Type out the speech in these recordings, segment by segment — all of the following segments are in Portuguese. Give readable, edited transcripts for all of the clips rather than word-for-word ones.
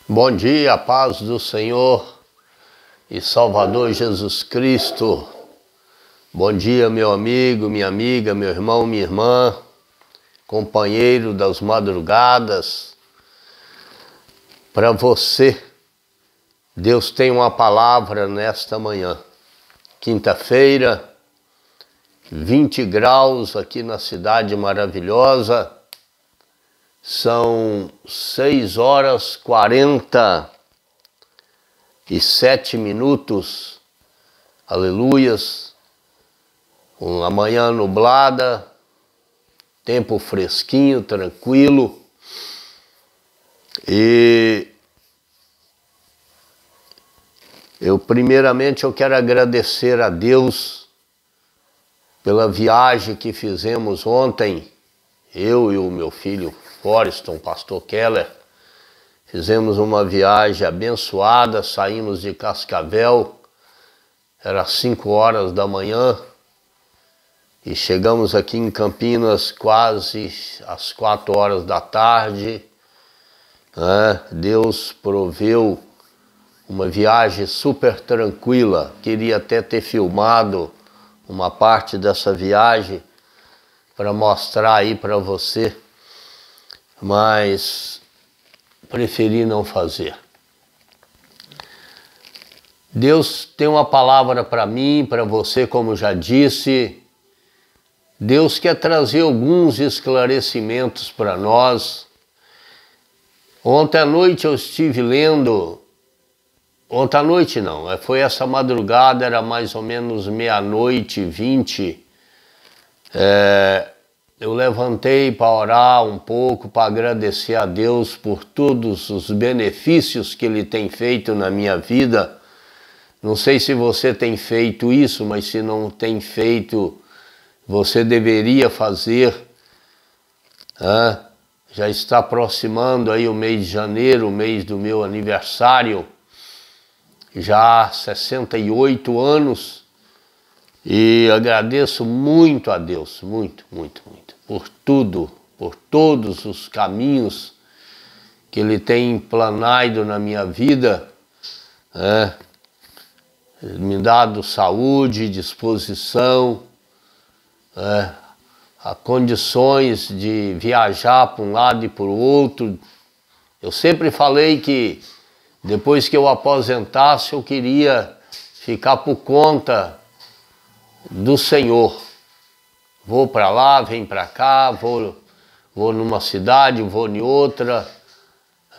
Bom dia, a paz do Senhor e Salvador Jesus Cristo. Bom dia, meu amigo, minha amiga, meu irmão, minha irmã, companheiro das madrugadas. Para você, Deus tem uma palavra nesta manhã. Quinta-feira, 20 graus aqui na cidade maravilhosa. São 6h47, aleluias, uma manhã nublada, tempo fresquinho, tranquilo, e primeiramente eu quero agradecer a Deus pela viagem que fizemos ontem, eu e o meu filho Forreston, pastor Keller. Fizemos uma viagem abençoada, saímos de Cascavel, era 5 horas da manhã, e chegamos aqui em Campinas quase às 4 horas da tarde. Deus proveu uma viagem super tranquila. Queria até ter filmado uma parte dessa viagem para mostrar aí para você, mas preferi não fazer. Deus tem uma palavra para mim, para você, como já disse. Deus quer trazer alguns esclarecimentos para nós. Ontem à noite eu estive lendo, ontem à noite não, foi essa madrugada, era mais ou menos 00h20, eu levantei para orar um pouco, para agradecer a Deus por todos os benefícios que Ele tem feito na minha vida. Não sei se você tem feito isso, mas se não tem feito, você deveria fazer. Já está aproximando aí o mês de janeiro, o mês do meu aniversário, já 68 anos, e agradeço muito a Deus, muito, por tudo, por todos os caminhos que Ele tem planado na minha vida, me dado saúde, disposição, a condições de viajar para um lado e para o outro. Eu sempre falei que depois que eu aposentasse, eu queria ficar por conta do Senhor. Vou para lá, venho para cá, vou numa cidade, vou em outra,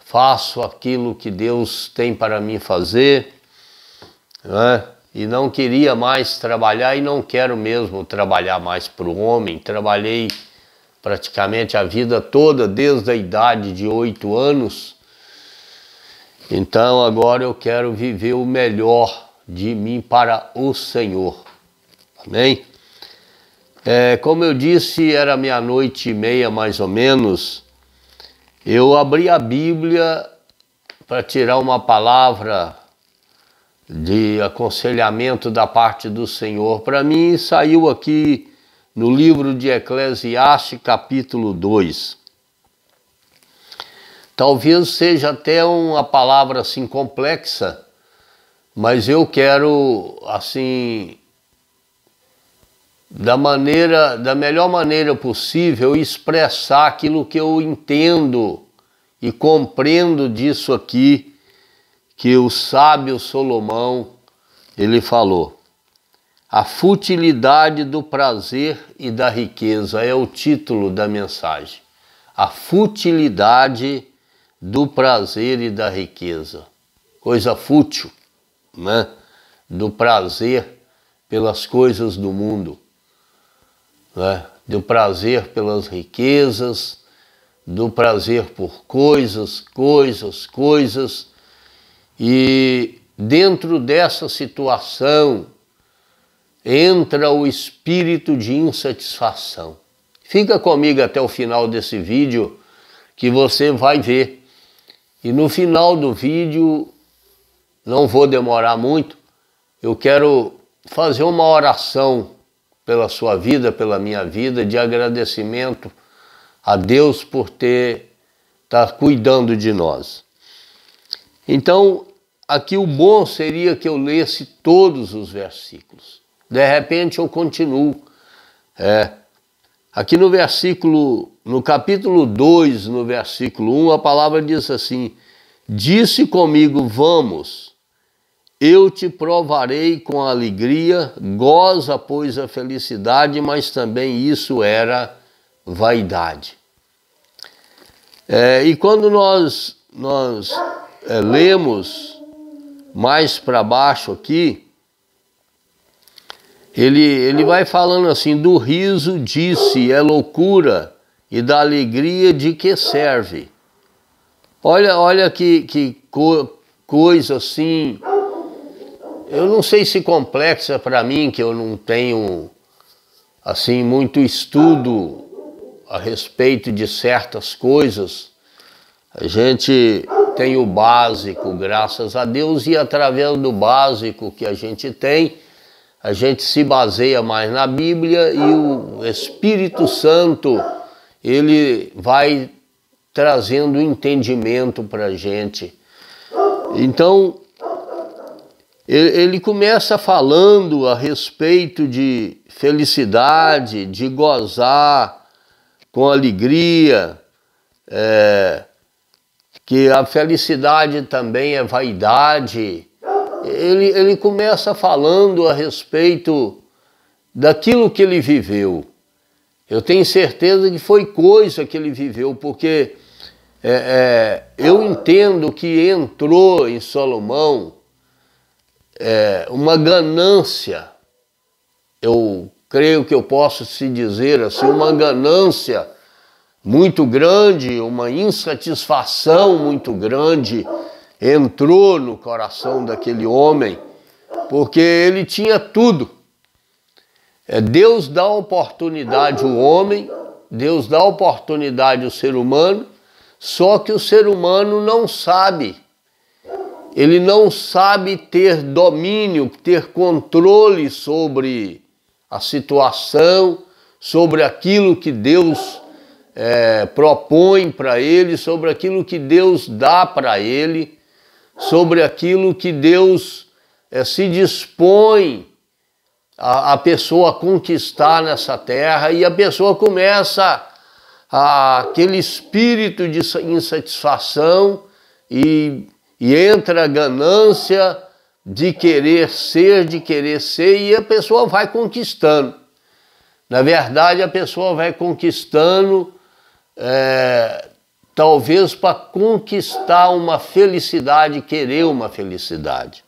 faço aquilo que Deus tem para mim fazer, e não queria mais trabalhar, e não quero mesmo trabalhar mais para o homem. Trabalhei praticamente a vida toda, desde a idade de 8 anos, então agora eu quero viver o melhor de mim para o Senhor. Amém? Como eu disse, era 00h30 mais ou menos, eu abri a Bíblia para tirar uma palavra de aconselhamento da parte do Senhor para mim, e saiu aqui no livro de Eclesiastes, capítulo 2. Talvez seja até uma palavra assim complexa, mas eu quero assim, da melhor maneira possível, expressar aquilo que eu entendo e compreendo disso aqui, que o sábio Salomão, ele falou. A futilidade do prazer e da riqueza é o título da mensagem. A futilidade do prazer e da riqueza. Coisa fútil, né? Do prazer pelas coisas do mundo, do prazer pelas riquezas, do prazer por coisas, e dentro dessa situação entra o espírito de insatisfação. Fica comigo até o final desse vídeo que você vai ver. E no final do vídeo, não vou demorar muito, eu quero fazer uma oração pela sua vida, pela minha vida, de agradecimento a Deus por estar cuidando de nós. Então, aqui o bom seria que eu lesse todos os versículos. De repente eu continuo. Aqui no capítulo 2, no versículo 1, a palavra diz assim: disse comigo, vamos, eu te provarei com alegria, goza, pois, a felicidade, mas também isso era vaidade. E quando nós lemos mais para baixo aqui, ele vai falando assim: do riso disse, é loucura, e da alegria de que serve. Olha que coisa assim, eu não sei se complexa para mim, que eu não tenho assim muito estudo a respeito de certas coisas. A gente tem o básico, graças a Deus, e através do básico que a gente tem, a gente se baseia mais na Bíblia, e o Espírito Santo, ele vai trazendo entendimento para a gente. Então, ele começa falando a respeito de felicidade, de gozar com alegria, que a felicidade também é vaidade. Ele começa falando a respeito daquilo que ele viveu. Eu tenho certeza que foi coisa que ele viveu, porque eu entendo que entrou em Salomão uma ganância. Eu creio que eu posso se dizer assim, uma ganância muito grande, uma insatisfação muito grande entrou no coração daquele homem, porque ele tinha tudo. Deus dá oportunidade ao homem, Deus dá oportunidade ao ser humano, só que o ser humano não sabe. Ele não sabe ter domínio, ter controle sobre a situação, sobre aquilo que Deus propõe para ele, sobre aquilo que Deus dá para ele, sobre aquilo que Deus se dispõe a pessoa a conquistar nessa terra, e a pessoa começa aquele espírito de insatisfação e entra a ganância de querer ser, e a pessoa vai conquistando. Na verdade, a pessoa vai conquistando, talvez para conquistar uma felicidade, querer uma felicidade.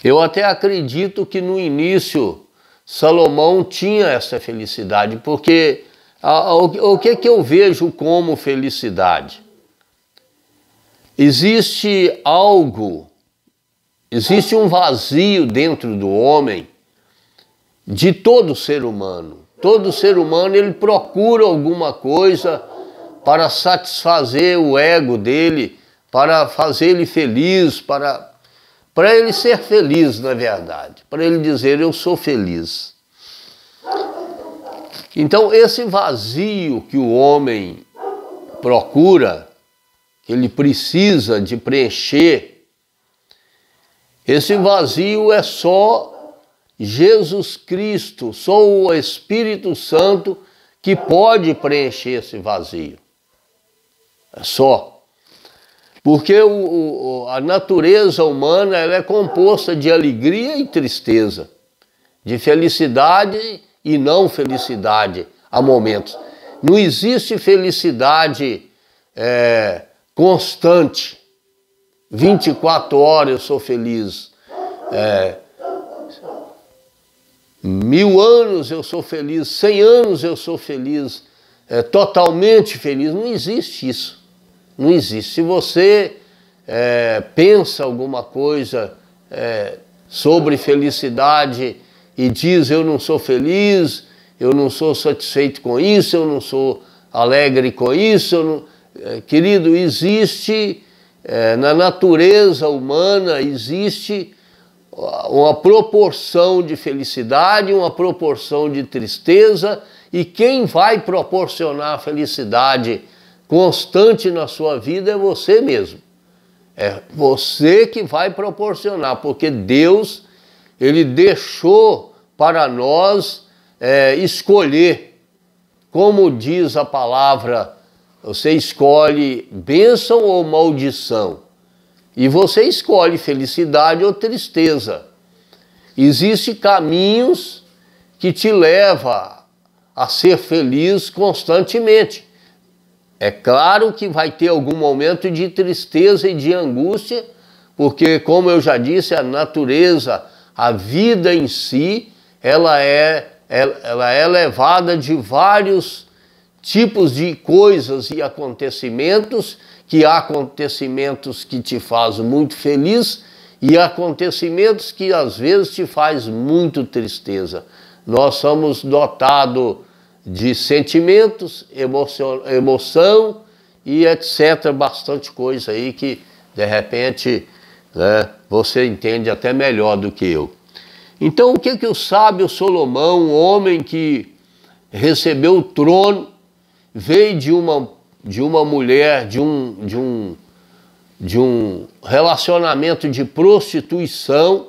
Eu até acredito que no início Salomão tinha essa felicidade, porque o que eu vejo como felicidade? Existe um vazio dentro do homem, de todo ser humano. Todo ser humano, ele procura alguma coisa para satisfazer o ego dele, para fazer ele feliz, para ele ser feliz, na verdade, para ele dizer, eu sou feliz. Então, esse vazio que o homem procura, que ele precisa de preencher, esse vazio é só Jesus Cristo, só o Espírito Santo que pode preencher esse vazio. É só. Porque a natureza humana, ela é composta de alegria e tristeza, de felicidade e não felicidade a momentos. Não existe felicidade constante. 24 horas eu sou feliz. 1000 anos eu sou feliz. 100 anos eu sou feliz. Totalmente feliz. Não existe isso. Não existe. Se você pensa alguma coisa sobre felicidade e diz eu não sou feliz, eu não sou satisfeito com isso, eu não sou alegre com isso, querido, existe na natureza humana, existe uma proporção de felicidade, uma proporção de tristeza, e quem vai proporcionar a felicidade constante na sua vida é você mesmo. É você que vai proporcionar, porque Deus, Ele deixou para nós escolher. Como diz a palavra, você escolhe bênção ou maldição. E você escolhe felicidade ou tristeza. Existem caminhos que te levam a ser feliz constantemente. É claro que vai ter algum momento de tristeza e de angústia, porque, como eu já disse, a natureza, a vida em si, ela é levada de vários tipos de coisas e acontecimentos, que há acontecimentos que te fazem muito feliz e acontecimentos que às vezes te fazem muito tristeza. Nós somos dotados de sentimentos, emoção e etc. Bastante coisa aí que, de repente, né, você entende até melhor do que eu. Então, o que o sábio Salomão, um homem que recebeu o trono, veio de uma mulher, de um relacionamento de prostituição,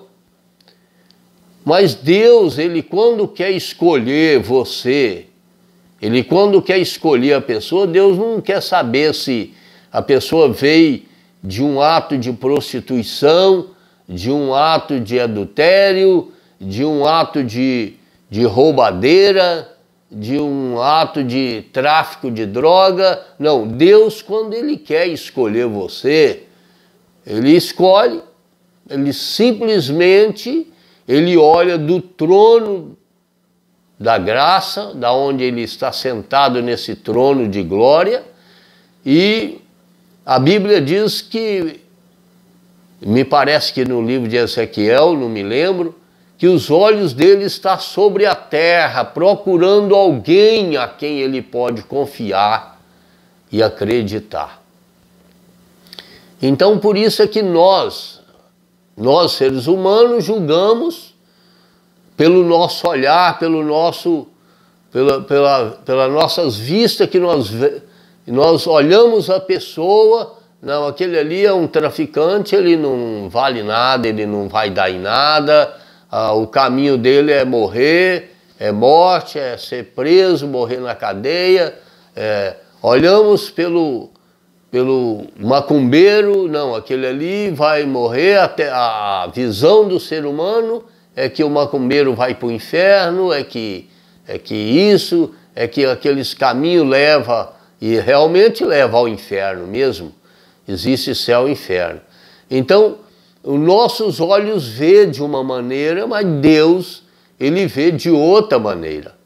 mas Deus, Ele quando quer escolher você, Ele quando quer escolher a pessoa, Deus não quer saber se a pessoa veio de um ato de prostituição, de um ato de adultério, de um ato de roubadeira, de um ato de tráfico de droga. Não, Deus, quando Ele quer escolher você, Ele escolhe, Ele simplesmente, Ele olha do trono da graça, da onde Ele está sentado nesse trono de glória, e a Bíblia diz que, me parece que no livro de Ezequiel, não me lembro, que os olhos dele estão sobre a terra, procurando alguém a quem ele pode confiar e acreditar. Então, por isso é que nós seres humanos, julgamos pelo nosso olhar, pelas nossas vistas, que nós olhamos a pessoa. Não, aquele ali é um traficante, ele não vale nada, ele não vai dar em nada. O caminho dele é morrer, é morte, é ser preso, morrer na cadeia. Olhamos pelo macumbeiro, não, aquele ali vai morrer. Até a visão do ser humano é que o macumbeiro vai para o inferno, é que aqueles caminhos levam, e realmente leva ao inferno mesmo. Existe céu e inferno. Então, os nossos olhos vê de uma maneira, mas Deus, Ele vê de outra maneira.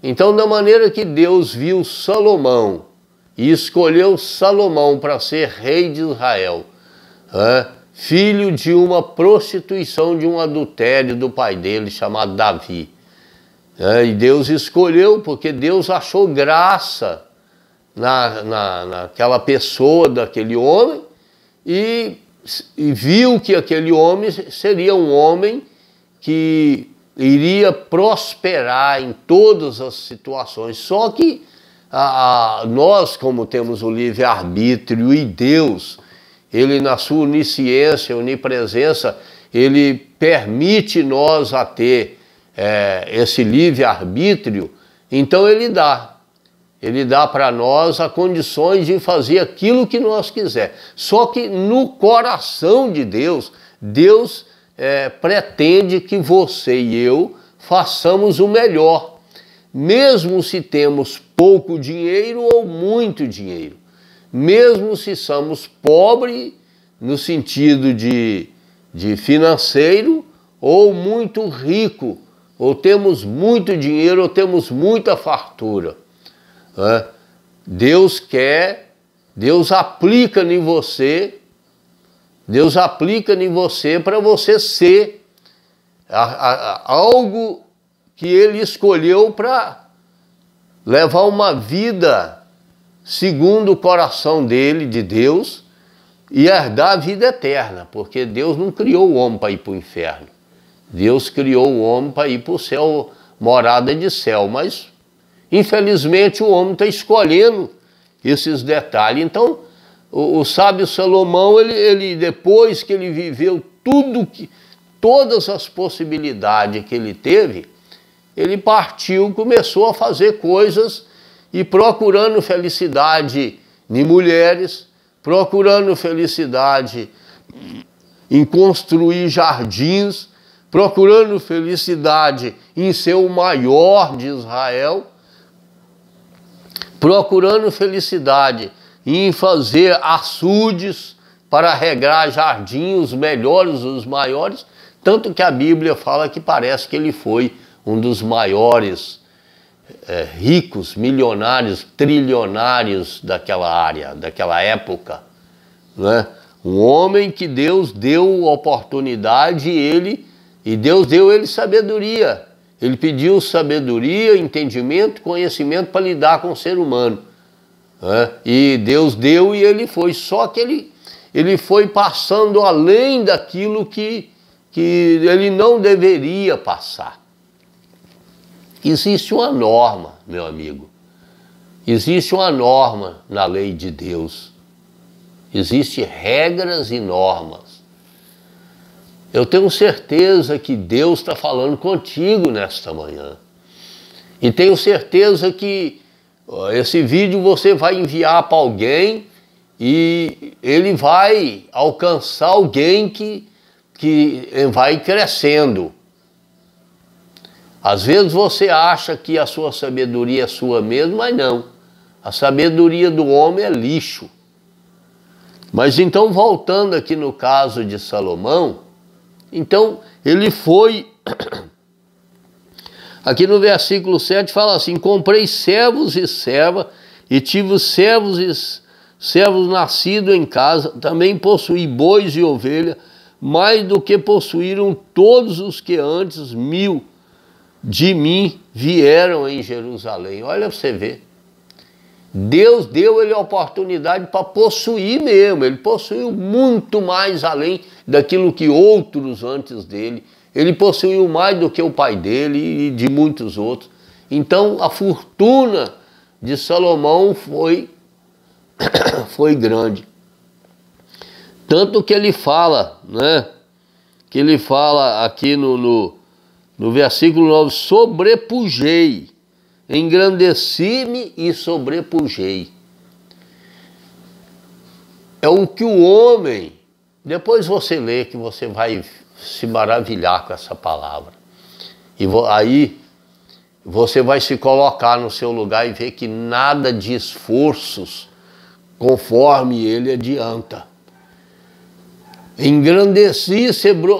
Então, da maneira que Deus viu Salomão e escolheu Salomão para ser rei de Israel, filho de uma prostituição, de um adultério do pai dele, chamado Davi. E Deus escolheu porque Deus achou graça naquela pessoa, daquele homem, e viu que aquele homem seria um homem que iria prosperar em todas as situações. Só que nós, como temos o livre-arbítrio, e Deus, Ele na sua onisciência, onipresença, Ele permite nós a ter esse livre-arbítrio, então Ele dá para nós as condições de fazer aquilo que nós quiser. Só que no coração de Deus, Deus pretende que você e eu façamos o melhor, mesmo se temos pouco dinheiro ou muito dinheiro, mesmo se somos pobres no sentido de financeiro, ou muito rico, ou temos muito dinheiro, ou temos muita fartura. Deus aplica em você, para você ser algo que Ele escolheu para levar uma vida segundo o coração dele, de Deus, e herdar a vida eterna, porque Deus não criou o homem para ir para o inferno. Deus criou o homem para ir para o céu, morada de céu, mas infelizmente o homem está escolhendo esses detalhes. Então, o sábio Salomão, ele depois que ele viveu todas as possibilidades que ele teve, ele partiu, começou a fazer coisas e procurando felicidade em mulheres, procurando felicidade em construir jardins, procurando felicidade em ser o maior de Israel, procurando felicidade em fazer açudes para regar jardins, os melhores, os maiores, tanto que a Bíblia fala que parece que ele foi um dos maiores ricos, milionários, trilionários daquela área, daquela época, né? Um homem que Deus deu oportunidade e Deus deu ele sabedoria. Ele pediu sabedoria, entendimento, conhecimento para lidar com o ser humano, né? E Deus deu e ele foi. Só que ele foi passando além daquilo que ele não deveria passar. Existe uma norma, meu amigo. Existe uma norma na lei de Deus. Existem regras e normas. Eu tenho certeza que Deus está falando contigo nesta manhã. E tenho certeza que esse vídeo você vai enviar para alguém e ele vai alcançar alguém que vai crescendo. Às vezes você acha que a sua sabedoria é sua mesmo, mas não. A sabedoria do homem é lixo. Mas então, voltando aqui no caso de Salomão, então ele foi, aqui no versículo 7 fala assim: comprei servos e servas, e tive servos e servos nascidos em casa, também possuí bois e ovelhas, mais do que possuíram todos os que antes de mim vieram em Jerusalém. Olha para você ver. Deus deu ele a oportunidade para possuir mesmo. Ele possuiu muito mais além daquilo que outros antes dele. Ele possuiu mais do que o pai dele e de muitos outros. Então a fortuna de Salomão foi grande. Tanto que ele fala, né? Que ele fala aqui no versículo 9, sobrepujei, engrandeci-me e sobrepujei. É o que o homem, depois você lê que você vai se maravilhar com essa palavra. E aí você vai se colocar no seu lugar e ver que nada de esforços conforme ele adianta. Engrandeci,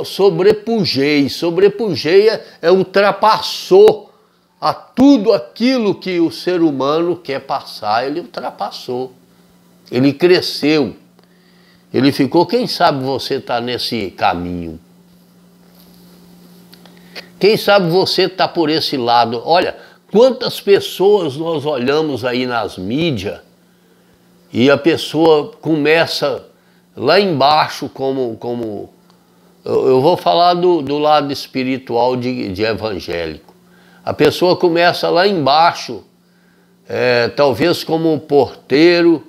sobrepujei. Sobrepujei ultrapassou a tudo aquilo que o ser humano quer passar. Ele ultrapassou. Ele cresceu. Ele ficou. Quem sabe você está nesse caminho? Quem sabe você está por esse lado? Olha, quantas pessoas nós olhamos aí nas mídias e a pessoa começa lá embaixo, eu vou falar do lado espiritual de evangélico. A pessoa começa lá embaixo, talvez como porteiro,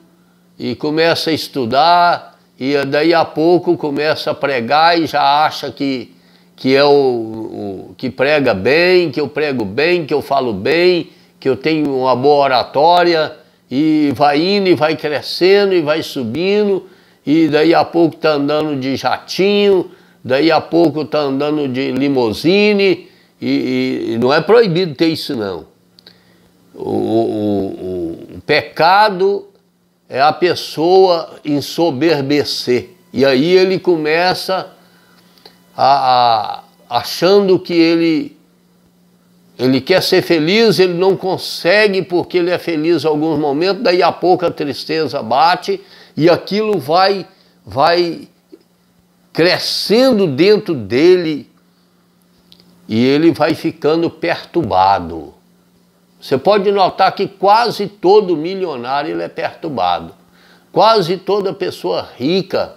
e começa a estudar, e daí a pouco começa a pregar e já acha que é que prega bem, que eu prego bem, que eu falo bem, que eu tenho uma boa oratória, e vai indo e vai crescendo e vai subindo, e daí a pouco está andando de jatinho, daí a pouco está andando de limusine, e não é proibido ter isso não. O pecado é a pessoa ensoberbecer, e aí ele começa achando que ele quer ser feliz, ele não consegue porque ele é feliz em alguns momentos, daí a pouco a tristeza bate, e aquilo vai crescendo dentro dele e ele vai ficando perturbado. Você pode notar que quase todo milionário ele é perturbado. Quase toda pessoa rica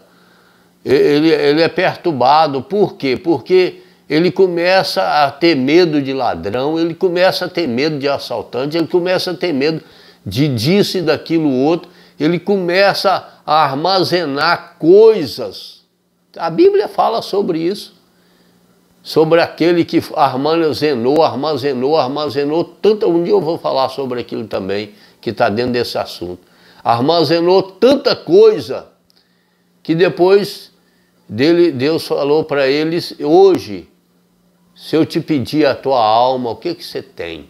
ele é perturbado. Por quê? Porque ele começa a ter medo de ladrão, ele começa a ter medo de assaltante, ele começa a ter medo disso e daquilo outro. ele começa a armazenar coisas. A Bíblia fala sobre isso. Sobre aquele que armazenou tanto. Um dia eu vou falar sobre aquilo também, que está dentro desse assunto. Armazenou tanta coisa que depois Deus falou para eles: hoje, se eu te pedir a tua alma, o que você tem?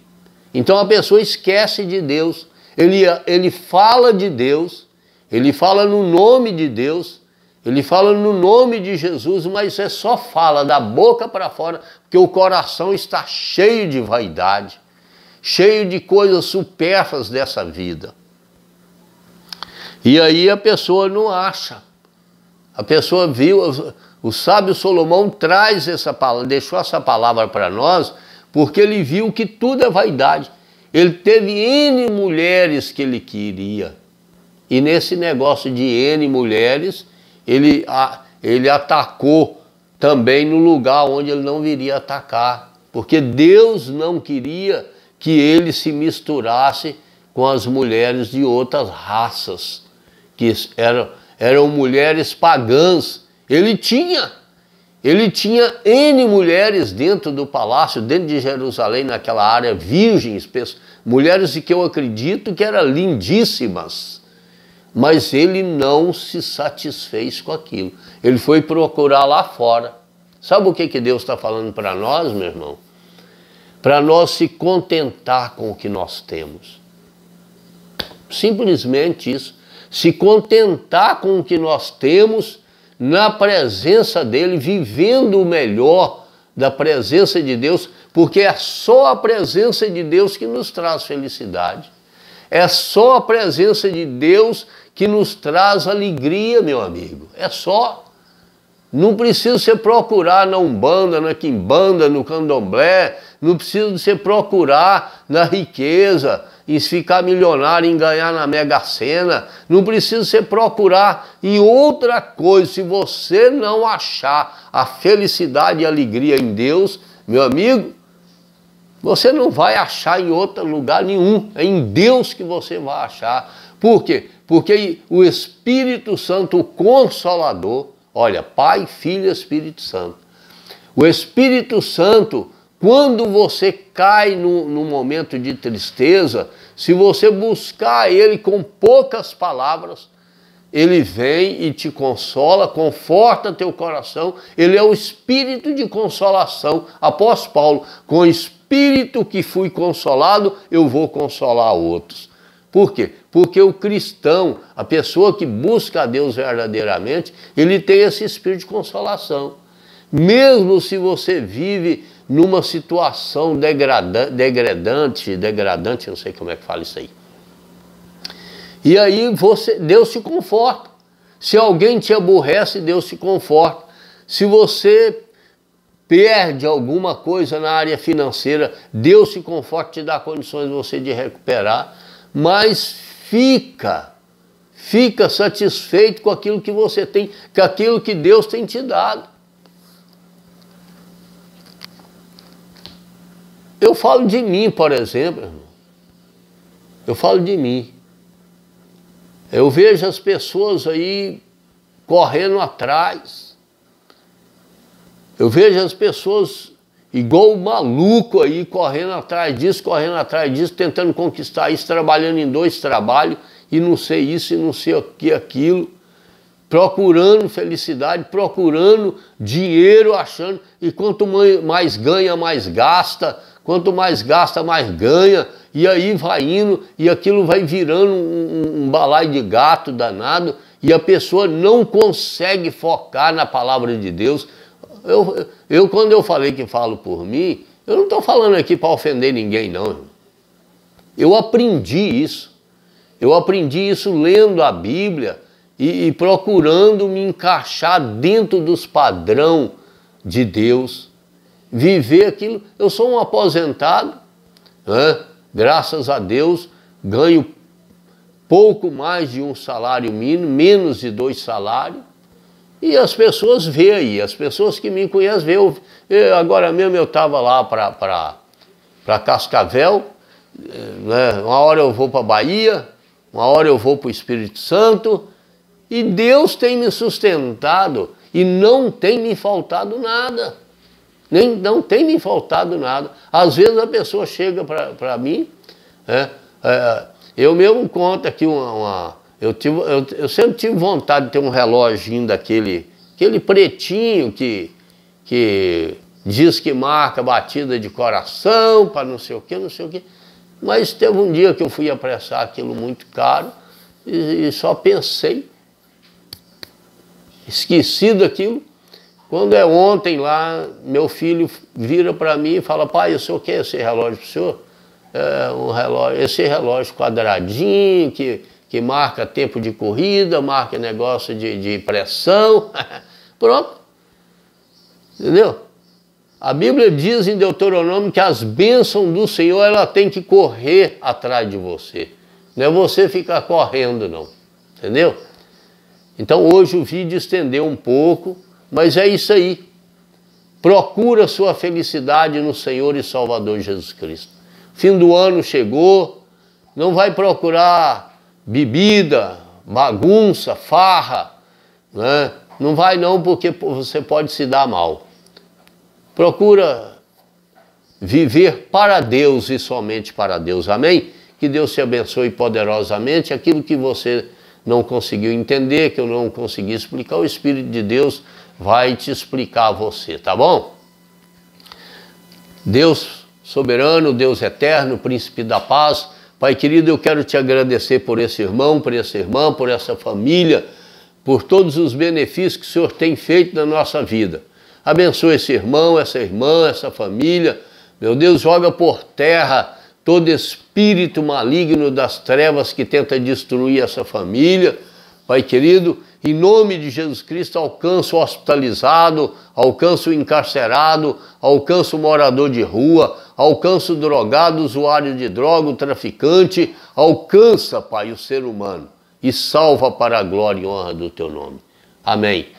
Então a pessoa esquece de Deus, ele fala de Deus, ele fala no nome de Deus, ele fala no nome de Jesus, mas é só fala da boca para fora, porque o coração está cheio de vaidade, cheio de coisas supérfluas dessa vida. E aí a pessoa não acha. A pessoa viu, o sábio Salomão traz essa palavra, deixou essa palavra para nós, porque ele viu que tudo é vaidade. Ele teve N mulheres que ele queria. E nesse negócio de N mulheres, ele atacou também no lugar onde ele não viria atacar. Porque Deus não queria que ele se misturasse com as mulheres de outras raças, que eram mulheres pagãs. Ele tinha N mulheres dentro do palácio, dentro de Jerusalém, naquela área, virgens, mulheres que eu acredito que eram lindíssimas. Mas ele não se satisfez com aquilo. Ele foi procurar lá fora. Sabe o que Deus está falando para nós, meu irmão? Para nós se contentar com o que nós temos. Simplesmente isso. Se contentar com o que nós temos, na presença dele, vivendo o melhor da presença de Deus, porque é só a presença de Deus que nos traz felicidade. É só a presença de Deus que nos traz alegria, meu amigo. É só. Não precisa você procurar na Umbanda, na Quimbanda, no Candomblé, não precisa você procurar na riqueza, em ficar milionário, em ganhar na Mega Sena, não precisa você procurar em outra coisa. Se você não achar a felicidade e a alegria em Deus, meu amigo, você não vai achar em outro lugar nenhum. É em Deus que você vai achar. Por quê? Porque o Espírito Santo, o Consolador, olha, Pai, Filho e Espírito Santo. O Espírito Santo, quando você cai num momento de tristeza, se você buscar Ele com poucas palavras, Ele vem e te consola, conforta teu coração. Ele é o Espírito de consolação. Apóstolo Paulo, com o Espírito que fui consolado, eu vou consolar outros. Por quê? Porque o cristão, a pessoa que busca a Deus verdadeiramente, ele tem esse espírito de consolação. Mesmo se você vive numa situação degradante, não sei como é que fala isso aí. E aí Deus te conforta. Se alguém te aborrece, Deus te conforta. Se você perde alguma coisa na área financeira, Deus te conforta, te dá condições de você de recuperar. Mas fica satisfeito com aquilo que você tem, com aquilo que Deus tem te dado. Eu falo de mim, por exemplo, irmão. Eu falo de mim. Eu vejo as pessoas aí correndo atrás. Eu vejo as pessoas igual maluco aí, correndo atrás disso, tentando conquistar isso, trabalhando em 2 trabalhos, e não sei isso, e não sei aquilo, procurando felicidade, procurando dinheiro, achando, e quanto mais ganha, mais gasta, quanto mais gasta, mais ganha, e aí vai indo, e aquilo vai virando um balaio de gato danado, e a pessoa não consegue focar na palavra de Deus. Quando eu falei que falo por mim, eu não estou falando aqui para ofender ninguém, não. Eu aprendi isso. Eu aprendi isso lendo a Bíblia e procurando me encaixar dentro dos padrões de Deus. Viver aquilo. Eu sou um aposentado, né? Graças a Deus, ganho pouco mais de um salário mínimo, menos de 2 salários. E as pessoas veem aí, as pessoas que me conhecem veem. Agora mesmo eu estava lá para Cascavel, né? Uma hora eu vou para Bahia, uma hora eu vou para o Espírito Santo, e Deus tem me sustentado e não tem me faltado nada. Não tem me faltado nada. Às vezes a pessoa chega para mim, eu mesmo conto aqui eu sempre tive vontade de ter um reloginho daquele pretinho que diz que marca batida de coração, para não sei o que, não sei o que. Mas teve um dia que eu fui apressar aquilo muito caro e só pensei, esqueci daquilo. Quando é ontem lá, meu filho vira para mim e fala: pai, o senhor quer esse relógio para o senhor? É um relógio, esse relógio quadradinho que marca tempo de corrida, marca negócio de pressão. Pronto. Entendeu? A Bíblia diz em Deuteronômio que as bênçãos do Senhor, ela tem que correr atrás de você. Não é você ficar correndo, não. Entendeu? Então hoje o vídeo estendeu um pouco, mas é isso aí. Procura sua felicidade no Senhor e Salvador Jesus Cristo. Fim do ano chegou, não vai procurar bebida, bagunça, farra, né? Não vai não, porque você pode se dar mal. Procura viver para Deus e somente para Deus. Amém? Que Deus te abençoe poderosamente. Aquilo que você não conseguiu entender, que eu não consegui explicar, o Espírito de Deus vai te explicar a você, tá bom? Deus soberano, Deus eterno, príncipe da paz, Pai querido, eu quero te agradecer por esse irmão, por essa irmã, por essa família, por todos os benefícios que o Senhor tem feito na nossa vida. Abençoa esse irmão, essa irmã, essa família. Meu Deus, joga por terra todo espírito maligno das trevas que tenta destruir essa família. Pai querido, em nome de Jesus Cristo, alcança o hospitalizado, alcança o encarcerado, alcança o morador de rua, alcança o drogado, o usuário de droga, o traficante, alcança, Pai, o ser humano e salva para a glória e honra do Teu nome. Amém.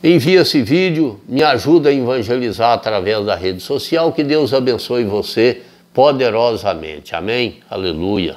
Envia esse vídeo, me ajuda a evangelizar através da rede social, que Deus abençoe você poderosamente. Amém? Aleluia.